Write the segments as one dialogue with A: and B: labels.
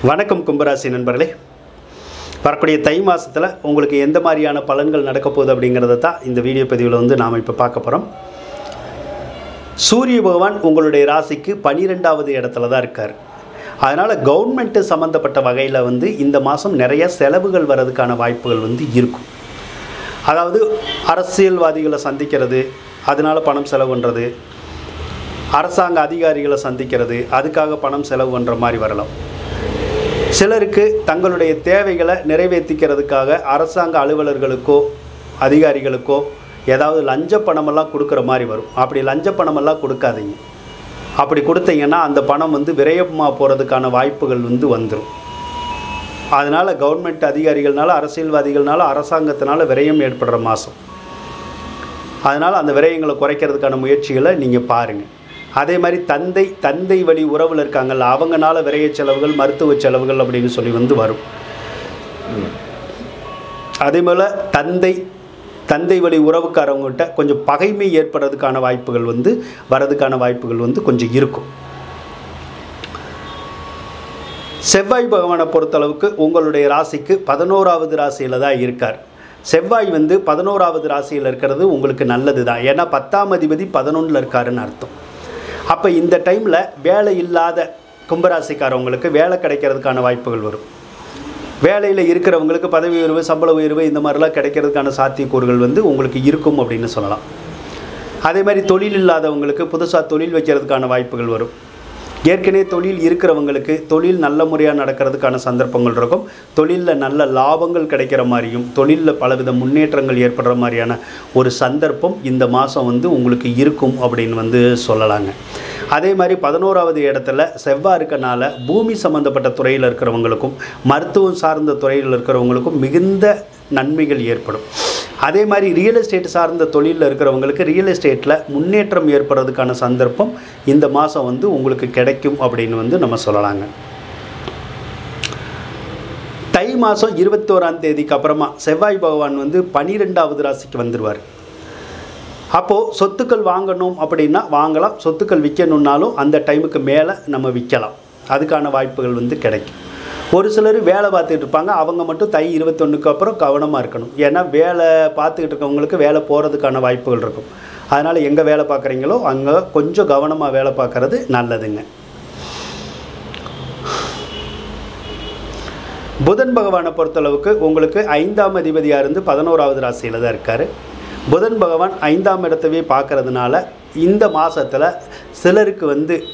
A: வணக்கம் கும்பராசி நண்பர்களே. வரக்கூடிய தை மாதத்தில் உங்களுக்கு எந்த மாதிரியான பலன்கள் நடக்க போகுது அப்படிங்கிறத தான் இந்த வீடியோ பதிவில் நாம் இப்போ பார்க்க போகிறோம். சூரிய பகவான் உங்களுடைய ராசிக்கு 12வது இடத்துல தான் இருக்கார். அதனால் கவர்மெண்ட்டு சம்மந்தப்பட்ட வகையில் இந்த மாதம் நிறைய செலவுகள் வர்றதுக்கான வாய்ப்புகள் இருக்கும். அதாவது அரசியல்வாதிகளை சந்திக்கிறது, அதனால் பணம் செலவு பண்ணுறது, அரசாங்க அதிகாரிகளை சந்திக்கிறது, அதுக்காக பணம் செலவு பண்ணுற மாதிரி வரலாம். சிலருக்கு தங்களுடைய தேவைகளை நிறைவேற்றிக்கிறதுக்காக அரசாங்க அலுவலர்களுக்கோ அதிகாரிகளுக்கோ ஏதாவது லஞ்ச பணமெல்லாம் கொடுக்குற மாதிரி வரும். அப்படி லஞ்ச பணமெல்லாம் கொடுக்காதீங்க. அப்படி கொடுத்தீங்கன்னா அந்த பணம் விரயமாக போகிறதுக்கான வாய்ப்புகள் வந்துடும். அதனால் கவர்மெண்ட் அதிகாரிகள்னால, அரசியல்வாதிகள்னால, அரசாங்கத்தினால விரயம் ஏற்படுற மாதம். அதனால் அந்த விரயங்களை குறைக்கிறதுக்கான முயற்சிகளை நீங்கள் பாருங்கள். அதே மாதிரி தந்தை வழி உறவில் இருக்காங்கல்ல, அவங்கனால விரைய செலவுகள், மருத்துவ செலவுகள் அப்படின்னு சொல்லி வரும். அதே போல் தந்தை வழி உறவுக்காரவங்ககிட்ட கொஞ்சம் பகைமை ஏற்படுறதுக்கான வாய்ப்புகள் வரதுக்கான வாய்ப்புகள் கொஞ்சம் இருக்கும். செவ்வாய் பகவானை பொறுத்தளவுக்கு உங்களுடைய ராசிக்கு 11வது ராசியில் தான் இருக்கார். செவ்வாய் 11வது ராசியில் இருக்கிறது உங்களுக்கு நல்லது தான். ஏன்னா 10ஆம் அதிபதி 11ல் இருக்காருன்னு அர்த்தம். அப்போ இந்த டைமில் வேலை இல்லாத கும்பராசிக்காரவங்களுக்கு வேலை கிடைக்கிறதுக்கான வாய்ப்புகள் வரும். வேலையில் இருக்கிறவங்களுக்கு பதவி உயர்வு, சம்பள உயர்வு இந்த மாதிரிலாம் கிடைக்கிறதுக்கான சாத்தியக்கூறுகள் உங்களுக்கு இருக்கும் அப்படின்னு சொல்லலாம். அதே மாதிரி தொழில் இல்லாதவங்களுக்கு புதுசாக தொழில் வைக்கிறதுக்கான வாய்ப்புகள் வரும். ஏற்கனவே தொழில் இருக்கிறவங்களுக்கு தொழில் நல்ல முறையாக நடக்கிறதுக்கான சந்தர்ப்பங்கள் இருக்கும். தொழிலில் நல்ல லாபங்கள் கிடைக்கிற மாதிரியும், தொழிலில் பலவித முன்னேற்றங்கள் ஏற்படுற மாதிரியான ஒரு சந்தர்ப்பம் இந்த மாதம் உங்களுக்கு இருக்கும் அப்படின்னு சொல்லலாங்க. அதே மாதிரி 11வது இடத்துல செவ்வாய் இருக்கனால பூமி சம்மந்தப்பட்ட துறையில் இருக்கிறவங்களுக்கும், மருத்துவம் சார்ந்த துறையில் இருக்கிறவங்களுக்கும் மிகுந்த நன்மைகள் ஏற்படும். அதே மாதிரி ரியல் எஸ்டேட் சார்ந்த தொழிலில் இருக்கிறவங்களுக்கு ரியல் எஸ்டேட்டில் முன்னேற்றம் ஏற்படுறதுக்கான சந்தர்ப்பம் இந்த மாதம் உங்களுக்கு கிடைக்கும் அப்படின்னு நம்ம சொல்லலாங்க. தை மாதம் 21ஆம் தேதிக்கு அப்புறமா செவ்வாய் பகவான் 12வது ராசிக்கு வந்துடுவார். அப்போது சொத்துக்கள் வாங்கணும் அப்படின்னா வாங்கலாம், சொத்துக்கள் விற்கணுன்னாலும் அந்த டைமுக்கு மேலே நம்ம விற்கலாம். அதுக்கான வாய்ப்புகள் கிடைக்கும். ஒரு சிலர் வேலை பார்த்துக்கிட்டு இருப்பாங்க, அவங்க மட்டும் தை 21க்கு அப்புறம் கவனமாக இருக்கணும். ஏன்னா வேலை பார்த்துக்கிட்டு இருக்கவங்களுக்கு வேலை போகிறதுக்கான வாய்ப்புகள் இருக்கும். அதனால் எங்கே வேலை பார்க்குறீங்களோ அங்கே கொஞ்சம் கவனமாக வேலை பார்க்குறது நல்லதுங்க. புதன் பகவானை பொறுத்தளவுக்கு உங்களுக்கு 5ஆம் அதிபதியாக இருந்து 11வது ராசியில் தான் இருக்கார். புதன் பகவான் 5ஆம் இடத்தவே பார்க்கறதுனால இந்த மாதத்தில் சிலருக்கு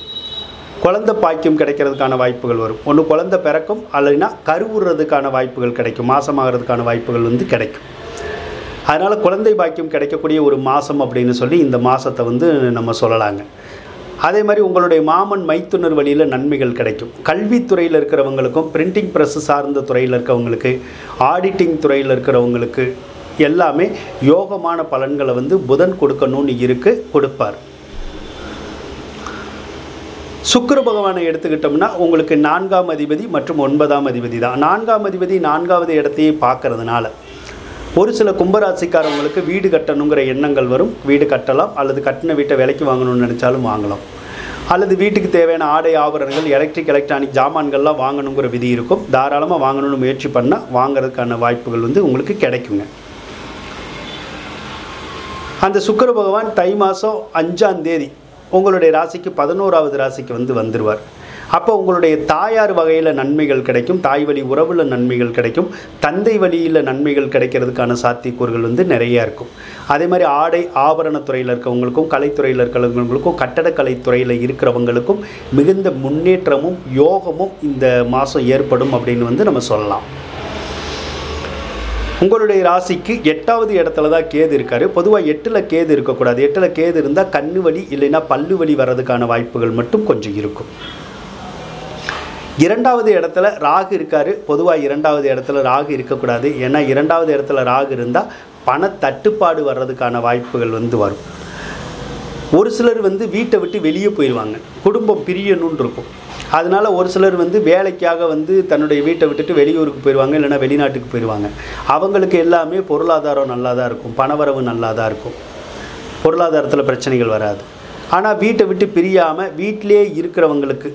A: குழந்தை பாக்கியம் கிடைக்கிறதுக்கான வாய்ப்புகள் வரும். ஒன்று குழந்தை பிறக்கும், அல்லைன்னா கருவுறதுக்கான வாய்ப்புகள் கிடைக்கும், மாசமாகிறதுக்கான வாய்ப்புகள் கிடைக்கும். அதனால் குழந்தை பாக்கியம் கிடைக்கக்கூடிய ஒரு மாதம் அப்படின்னு சொல்லி இந்த மாதத்தை நம்ம சொல்லலாங்க. அதே மாதிரி உங்களுடைய மாமன் மைத்துனர் வழியில் நன்மைகள் கிடைக்கும். கல்வித்துறையில் இருக்கிறவங்களுக்கும், பிரிண்டிங் ப்ரெஸ் சார்ந்த துறையில் இருக்கிறவங்களுக்கு, ஆடிட்டிங் துறையில் இருக்கிறவங்களுக்கு எல்லாமே யோகமான பலன்களை புதன் கொடுக்கணும்னு கொடுப்பார். சுக்கிர பகவானை எடுத்துக்கிட்டோம்னா உங்களுக்கு 4ஆம் அதிபதி மற்றும் 9ஆம் அதிபதி தான். 4ஆம் அதிபதி 4வது இடத்தையே பார்க்கறதுனால ஒரு சில கும்பராசிக்காரவங்களுக்கு வீடு கட்டணுங்கிற எண்ணங்கள் வரும். வீடு கட்டலாம், அல்லது கட்டின வீட்டை விலைக்கு வாங்கணும்னு நினச்சாலும் வாங்கலாம். அல்லது வீட்டுக்கு தேவையான ஆடை ஆபரணங்கள், எலக்ட்ரானிக் ஜாமான்கள்லாம் வாங்கணுங்கிற விதி இருக்கும். தாராளமாக வாங்கணும்னு முயற்சி பண்ணால் வாங்கிறதுக்கான வாய்ப்புகள் உங்களுக்கு கிடைக்குங்க. அந்த சுக்கிர பகவான் தை மாதம் 5ஆம் தேதி உங்களுடைய ராசிக்கு 11வது ராசிக்கு வந்துடுவார். அப்போ உங்களுடைய தாயார் வகையில் நன்மைகள் கிடைக்கும், தாய் வழி உறவில் நன்மைகள் கிடைக்கும், தந்தை வழியில் நன்மைகள் கிடைக்கிறதுக்கான சாத்தியக்கூறுகள் நிறையா இருக்கும். அதே மாதிரி ஆடை ஆபரணத்துறையில் இருக்கிறவங்களுக்கும், கலைத்துறையில் இருக்கிறவங்களுக்கும், கட்டடக்கலைத்துறையில் இருக்கிறவங்களுக்கும் மிகுந்த முன்னேற்றமும் யோகமும் இந்த மாதம் ஏற்படும் அப்படின்னு நம்ம சொல்லலாம். உங்களுடைய ராசிக்கு 8வது இடத்துல தான் கேது இருக்கார். பொதுவாக 8ல் கேது இருக்கக்கூடாது. 8ல் கேது இருந்தால் கண்ணு வலி இல்லைன்னா பல்லு வலி வர்றதுக்கான வாய்ப்புகள் மட்டும் கொஞ்சம் இருக்கும். 2வது இடத்துல ராகு இருக்கார். பொதுவாக 2வது இடத்துல ராகு இருக்கக்கூடாது. ஏன்னா 2வது இடத்துல ராகு இருந்தால் பண தட்டுப்பாடு வர்றதுக்கான வாய்ப்புகள் வரும். ஒரு சிலர் வீட்டை விட்டு வெளியே போயிடுவாங்க, குடும்பம் பிரியணுன்னு இருக்கும். அதனால் ஒரு சிலர் வேலைக்காக தன்னுடைய வீட்டை விட்டுட்டு வெளியூருக்கு போயிடுவாங்க, இல்லைன்னா வெளிநாட்டுக்கு போயிடுவாங்க. அவங்களுக்கு எல்லாமே பொருளாதாரம் நல்லா தான் இருக்கும், பணவரவு நல்லா தான் இருக்கும், பொருளாதாரத்தில் பிரச்சனைகள் வராது. ஆனால் வீட்டை விட்டு பிரியாமல் வீட்டிலே இருக்கிறவங்களுக்கு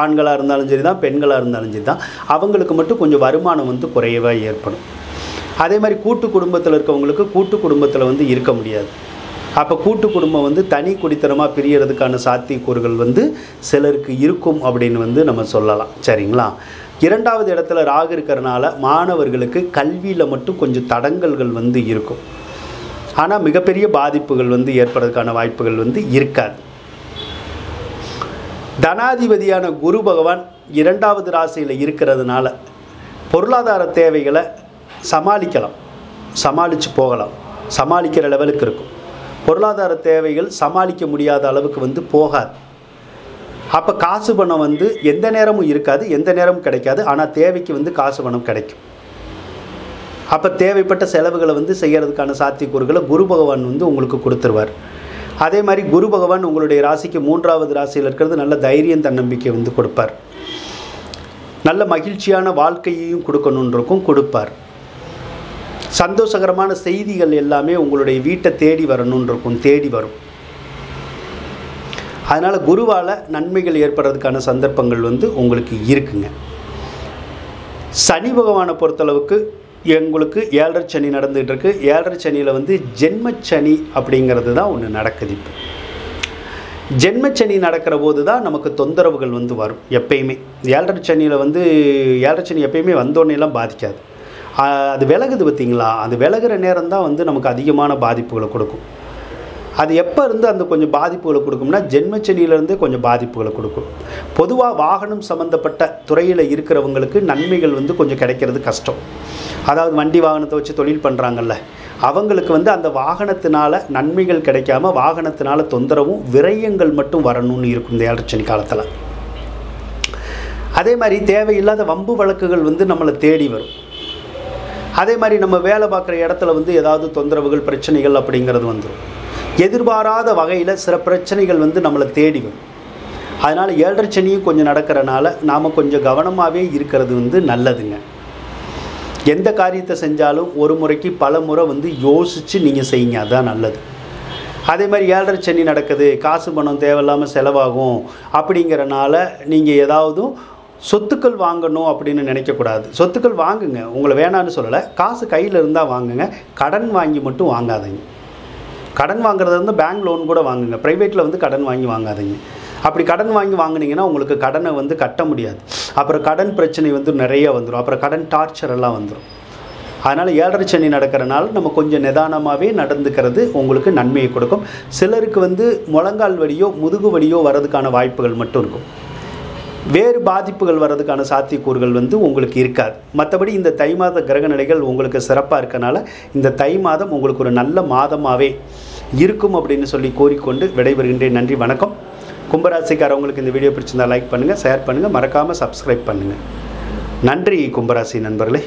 A: ஆண்களாக இருந்தாலும் சரி தான், பெண்களாக இருந்தாலும் சரி தான், அவங்களுக்கு மட்டும் கொஞ்சம் வருமானம் வந்து குறைவாக ஏற்படும். அதே மாதிரி கூட்டு குடும்பத்தில் இருக்கவங்களுக்கு கூட்டு குடும்பத்தில் வந்து இருக்க முடியாது. அப்போ கூட்டு குடும்பம் வந்து தனி குடித்தனமாக பிரியறதுக்கான சாத்தியக்கூறுகள் வந்து சிலருக்கு இருக்கும் அப்படின்னு வந்து நம்ம சொல்லலாம். சரிங்களா? 2வது இடத்துல ராகு இருக்கிறனால மாணவர்களுக்கு கல்வியில் மட்டும் கொஞ்சம் தடங்கல்கள் வந்து இருக்கும். ஆனால் மிகப்பெரிய பாதிப்புகள் வந்து ஏற்படுறதுக்கான வாய்ப்புகள் வந்து இருக்காது. தனாதிபதியான குரு பகவான் 2வது ராசியில் இருக்கிறதுனால பொருளாதார தேவைகளை சமாளிக்கலாம், சமாளித்து போகலாம், சமாளிக்கிற லெவலுக்கு இருக்கும். பொருளாதார தேவைகள் சமாளிக்க முடியாத அளவுக்கு வந்து போகாது. அப்போ காசு பணம் வந்து எந்த நேரமும் இருக்காது, எந்த நேரமும் கிடைக்காது. ஆனால் தேவைக்கு வந்து காசு பணம் கிடைக்கும். அப்போ தேவைப்பட்ட செலவுகளை வந்து செய்கிறதுக்கான சாத்தியக்கூறுகளை குரு பகவான் வந்து உங்களுக்கு கொடுத்துருவார். அதே மாதிரி குரு பகவான் உங்களுடைய ராசிக்கு 3வது ராசியில் இருக்கிறது நல்ல தைரியம் தன்னம்பிக்கை வந்து கொடுப்பார். நல்ல மகிழ்ச்சியான வாழ்க்கையையும் கொடுக்கணுன்றக்கும் கொடுப்பார். சந்தோஷகரமான செய்திகள் எல்லாமே உங்களுடைய வீட்டை தேடி வரணுன்றிருக்கும், தேடி வரும். அதனால் குருவால் நன்மைகள் ஏற்படுறதுக்கான சந்தர்ப்பங்கள் வந்து உங்களுக்கு இருக்குங்க. சனி பகவானை பொறுத்தளவுக்கு உங்களுக்கு 7.5 சனி நடந்துகிட்டு இருக்கு. 7.5 சனியில் வந்து ஜென்மச்சனி அப்படிங்கிறது தான் ஒன்று நடக்குது. இப்போ ஜென்மச்சனி நடக்கிற போது தான் நமக்கு தொந்தரவுகள் வந்து வரும். எப்பயுமே 7.5 சனியில் வந்து 7.5 சனி எப்பயுமே வந்தோடனேலாம் பாதிக்காது. அது விலகுது பார்த்திங்களா, அது விலகிற நேரம் தான் வந்து நமக்கு அதிகமான பாதிப்புகளை கொடுக்கும். அது எப்போ இருந்து அந்த கொஞ்சம் பாதிப்புகளை கொடுக்கும்னா ஜென்மச்சனியிலேருந்தே கொஞ்சம் பாதிப்புகளை கொடுக்கும். பொதுவாக வாகனம் சம்மந்தப்பட்ட துறையில் இருக்கிறவங்களுக்கு நன்மைகள் வந்து கொஞ்சம் கிடைக்கிறது கஷ்டம். அதாவது வண்டி வாகனத்தை வச்சு தொழில் பண்ணுறாங்கல்ல, அவங்களுக்கு வந்து அந்த வாகனத்தினால நன்மைகள் கிடைக்காம வாகனத்தினால தொந்தரவும் விரயங்கள் மட்டும் வரணும்னு இருக்கும் இந்த 7.5 சனி காலத்தில். அதே மாதிரி தேவையில்லாத வம்பு வழக்குகள் வந்து நம்மளை தேடி வரும். அதே மாதிரி நம்ம வேலை பார்க்குற இடத்துல வந்து ஏதாவது தொந்தரவுகள் பிரச்சனைகள் அப்படிங்கிறது வந்துடும். எதிர்பாராத வகையில் சில பிரச்சனைகள் வந்து நம்மளை தேடி வரும். அதனால் 7.5 சனியும் கொஞ்சம் நடக்கிறனால நாம் கொஞ்சம் கவனமாகவே இருக்கிறது வந்து நல்லதுங்க. எந்த காரியத்தை செஞ்சாலும் ஒரு முறைக்கு பல முறை வந்து யோசித்து நீங்கள் செய்யுங்க, அதுதான் நல்லது. அதே மாதிரி 7.5 சனி நடக்குது, காசு பணம் தேவையில்லாமல் செலவாகும் அப்படிங்கிறனால நீங்கள் ஏதாவது சொத்துக்கள் வாங்கணும் அப்படின்னு நினைக்கக்கூடாது. சொத்துக்கள் வாங்குங்க, உங்களை வேணான்னு சொல்லலை, காசு கையில் இருந்தால் வாங்குங்க. கடன் வாங்கி மட்டும் வாங்காதீங்க. கடன் வாங்குறதா இருந்தால் பேங்க் லோன் கூட வாங்குங்க, ப்ரைவேட்டில் வந்து கடன் வாங்கி வாங்காதீங்க. அப்படி கடன் வாங்கி வாங்கினீங்கன்னா உங்களுக்கு கடனை வந்து கட்ட முடியாது. அப்புறம் கடன் பிரச்சனை வந்து நிறைய வந்துடும். அப்புறம் கடன் டார்ச்சர் எல்லாம் வந்துடும். அதனால் 7.5 சனி நடக்கிறனால நம்ம கொஞ்சம் நிதானமாகவே நடந்துக்கிறது உங்களுக்கு நன்மையை கொடுக்கும். சிலருக்கு வந்து முழங்கால் வலியோ முதுகு வலியோ வர்றதுக்கான வாய்ப்புகள் மட்டும் இருக்கும். வேறு பாதிப்புகள் வர்றதுக்கான சாத்தியக்கூறுகள் வந்து உங்களுக்கு இருக்காது. மற்றபடி இந்த தை மாத கிரக நிலைகள் உங்களுக்கு சிறப்பாக இருக்கனால இந்த தை மாதம் உங்களுக்கு ஒரு நல்ல மாதமாகவே இருக்கும் அப்படின்னு சொல்லி கோரிக்கொண்டு விடைபெறுகின்றேன். நன்றி, வணக்கம். கும்பராசிக்காரவங்களுக்கு இந்த வீடியோ பிடிச்சிருந்தால் லைக் பண்ணுங்கள், ஷேர் பண்ணுங்கள், மறக்காமல் சப்ஸ்கிரைப் பண்ணுங்கள். நன்றி கும்பராசி நண்பர்களே.